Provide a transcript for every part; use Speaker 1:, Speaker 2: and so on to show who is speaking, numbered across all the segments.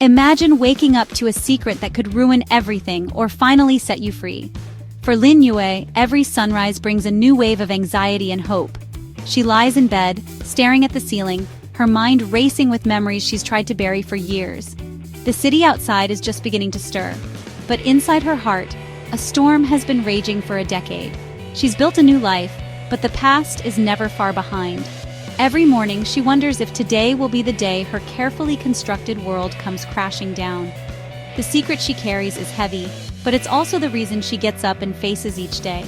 Speaker 1: Imagine waking up to a secret that could ruin everything or finally set you free. For Lin Yue, every sunrise brings a new wave of anxiety and hope. She lies in bed, staring at the ceiling, her mind racing with memories she's tried to bury for years. The city outside is just beginning to stir, but inside her heart, a storm has been raging for a decade. She's built a new life, but the past is never far behind. Every morning, she wonders if today will be the day her carefully constructed world comes crashing down. The secret she carries is heavy, but it's also the reason she gets up and faces each day.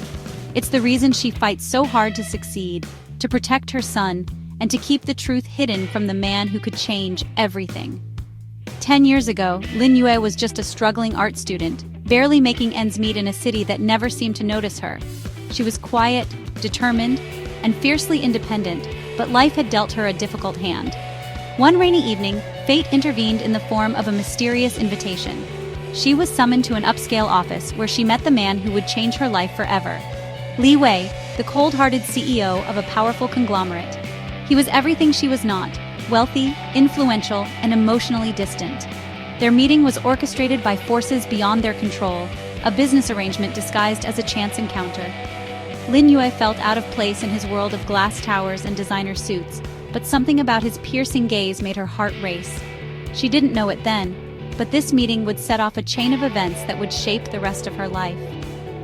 Speaker 1: It's the reason she fights so hard to succeed, to protect her son, and to keep the truth hidden from the man who could change everything. 10 years ago, Lin Yue was just a struggling art student, barely making ends meet in a city that never seemed to notice her. She was quiet, determined, and fiercely independent, but life had dealt her a difficult hand. One rainy evening, fate intervened in the form of a mysterious invitation. She was summoned to an upscale office where she met the man who would change her life forever. Li Wei, the cold-hearted CEO of a powerful conglomerate. He was everything she was not: wealthy, influential, and emotionally distant. Their meeting was orchestrated by forces beyond their control, a business arrangement disguised as a chance encounter. Lin Yue felt out of place in his world of glass towers and designer suits, but something about his piercing gaze made her heart race. She didn't know it then, but this meeting would set off a chain of events that would shape the rest of her life.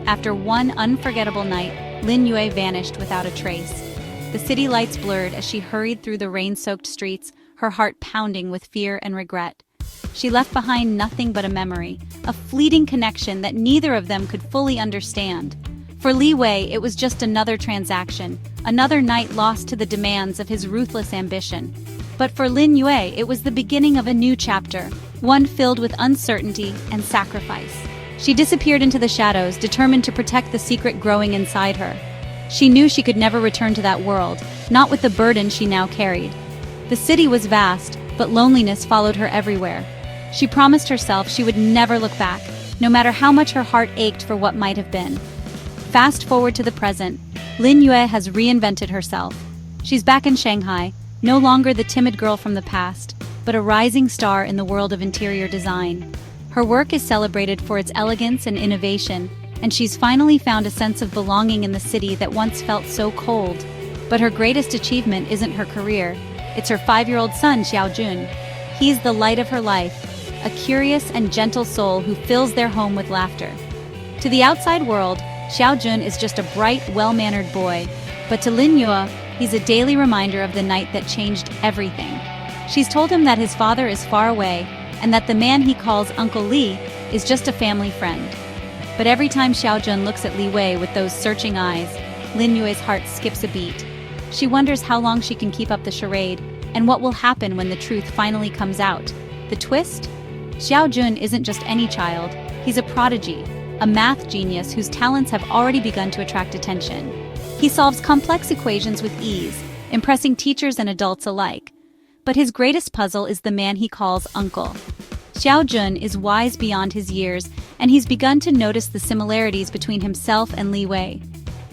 Speaker 1: After one unforgettable night, Lin Yue vanished without a trace. The city lights blurred as she hurried through the rain-soaked streets, her heart pounding with fear and regret. She left behind nothing but a memory, a fleeting connection that neither of them could fully understand. For Li Wei, it was just another transaction, another night lost to the demands of his ruthless ambition. But for Lin Yue, it was the beginning of a new chapter, one filled with uncertainty and sacrifice. She disappeared into the shadows, determined to protect the secret growing inside her. She knew she could never return to that world, not with the burden she now carried. The city was vast, but loneliness followed her everywhere. She promised herself she would never look back, no matter how much her heart ached for what might have been. Fast forward to the present, Lin Yue has reinvented herself. She's back in Shanghai, no longer the timid girl from the past, but a rising star in the world of interior design. Her work is celebrated for its elegance and innovation, and she's finally found a sense of belonging in the city that once felt so cold. But her greatest achievement isn't her career, it's her 5-year-old son, Xiaojun. He's the light of her life, a curious and gentle soul who fills their home with laughter. To the outside world, Xiaojun is just a bright, well-mannered boy, but to Lin Yue, he's a daily reminder of the night that changed everything. She's told him that his father is far away, and that the man he calls Uncle Li is just a family friend. But every time Xiaojun looks at Li Wei with those searching eyes, Lin Yue's heart skips a beat. She wonders how long she can keep up the charade, and what will happen when the truth finally comes out. The twist? Xiaojun isn't just any child, he's a prodigy, a math genius whose talents have already begun to attract attention. He solves complex equations with ease, impressing teachers and adults alike. But his greatest puzzle is the man he calls Uncle. Xiaojun is wise beyond his years, and he's begun to notice the similarities between himself and Li Wei.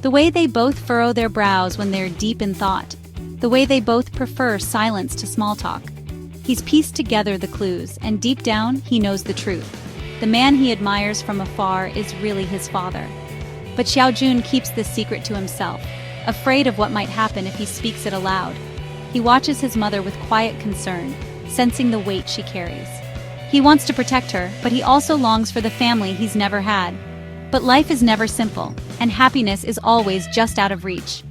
Speaker 1: The way they both furrow their brows when they're deep in thought. The way they both prefer silence to small talk. He's pieced together the clues, and deep down, he knows the truth. The man he admires from afar is really his father. But Xiaojun keeps this secret to himself, afraid of what might happen if he speaks it aloud. He watches his mother with quiet concern, sensing the weight she carries. He wants to protect her, but he also longs for the family he's never had. But life is never simple, and happiness is always just out of reach.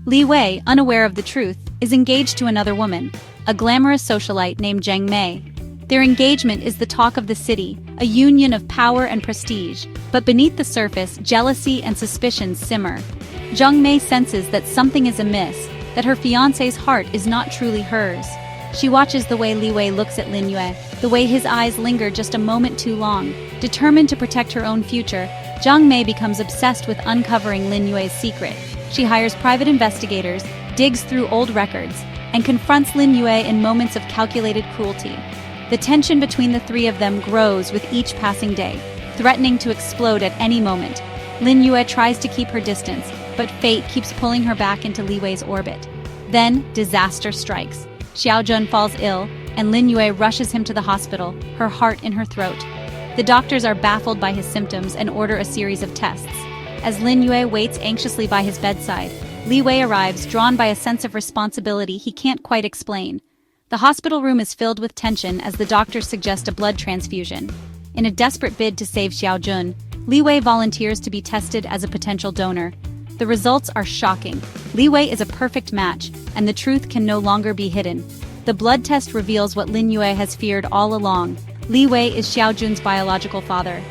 Speaker 1: Li Wei, unaware of the truth, is engaged to another woman, a glamorous socialite named Zhang Mei. Their engagement is the talk of the city, a union of power and prestige, but beneath the surface, jealousy and suspicion simmer. Zhang Mei senses that something is amiss, that her fiancé's heart is not truly hers. She watches the way Li Wei looks at Lin Yue, the way his eyes linger just a moment too long. Determined to protect her own future, Zhang Mei becomes obsessed with uncovering Lin Yue's secret. She hires private investigators, digs through old records, and confronts Lin Yue in moments of calculated cruelty. The tension between the three of them grows with each passing day, threatening to explode at any moment. Lin Yue tries to keep her distance, but fate keeps pulling her back into Li Wei's orbit. Then, disaster strikes. Xiaojun falls ill, and Lin Yue rushes him to the hospital, her heart in her throat. The doctors are baffled by his symptoms and order a series of tests. As Lin Yue waits anxiously by his bedside, Li Wei arrives, drawn by a sense of responsibility he can't quite explain. The hospital room is filled with tension as the doctors suggest a blood transfusion. In a desperate bid to save Xiaojun, Li Wei volunteers to be tested as a potential donor. The results are shocking. Li Wei is a perfect match, and the truth can no longer be hidden. The blood test reveals what Lin Yue has feared all along. Li Wei is Xiaojun's biological father.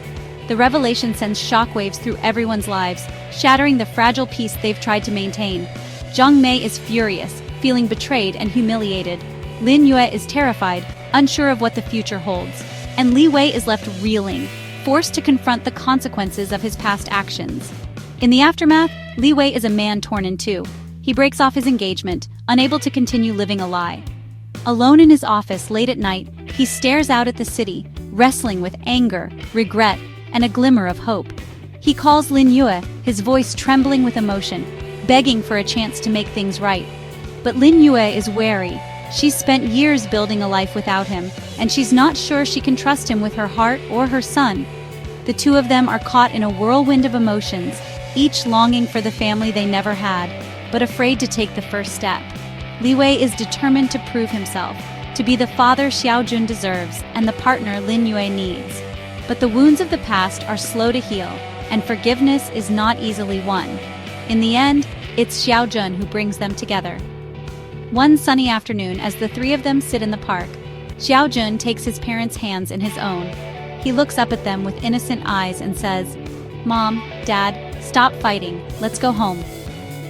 Speaker 1: The revelation sends shockwaves through everyone's lives, shattering the fragile peace they've tried to maintain. Zhang Mei is furious, feeling betrayed and humiliated. Lin Yue is terrified, unsure of what the future holds. And Li Wei is left reeling, forced to confront the consequences of his past actions. In the aftermath, Li Wei is a man torn in two. He breaks off his engagement, unable to continue living a lie. Alone in his office late at night, he stares out at the city, wrestling with anger, regret, and a glimmer of hope. He calls Lin Yue, his voice trembling with emotion, begging for a chance to make things right. But Lin Yue is wary. She's spent years building a life without him, and she's not sure she can trust him with her heart or her son. The two of them are caught in a whirlwind of emotions, each longing for the family they never had, but afraid to take the first step. Li Wei is determined to prove himself, to be the father Xiaojun deserves and the partner Lin Yue needs. But the wounds of the past are slow to heal, and forgiveness is not easily won. In the end, it's Xiaojun who brings them together. One sunny afternoon, as the three of them sit in the park, Xiaojun takes his parents' hands in his own. He looks up at them with innocent eyes and says, "Mom, Dad, stop fighting, let's go home."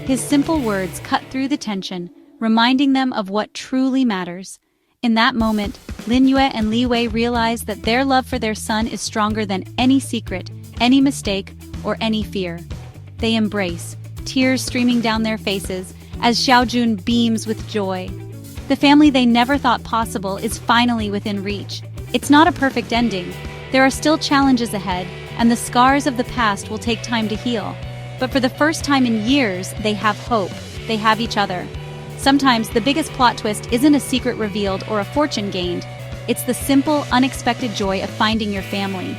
Speaker 1: His simple words cut through the tension, reminding them of what truly matters. In that moment, Lin Yue and Li Wei realize that their love for their son is stronger than any secret, any mistake, or any fear. They embrace, tears streaming down their faces, as Xiaojun beams with joy. The family they never thought possible is finally within reach. It's not a perfect ending. There are still challenges ahead, and the scars of the past will take time to heal. But for the first time in years, they have hope. They have each other. Sometimes the biggest plot twist isn't a secret revealed or a fortune gained. It's the simple, unexpected joy of finding your family.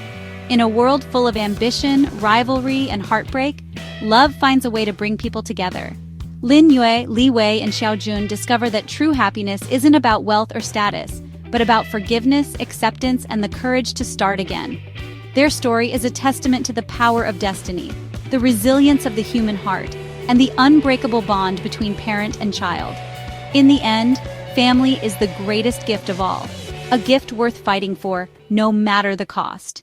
Speaker 1: In a world full of ambition, rivalry, and heartbreak, love finds a way to bring people together. Lin Yue, Li Wei, and Xiaojun discover that true happiness isn't about wealth or status, but about forgiveness, acceptance, and the courage to start again. Their story is a testament to the power of destiny, the resilience of the human heart, and the unbreakable bond between parent and child. In the end, family is the greatest gift of all, a gift worth fighting for, no matter the cost.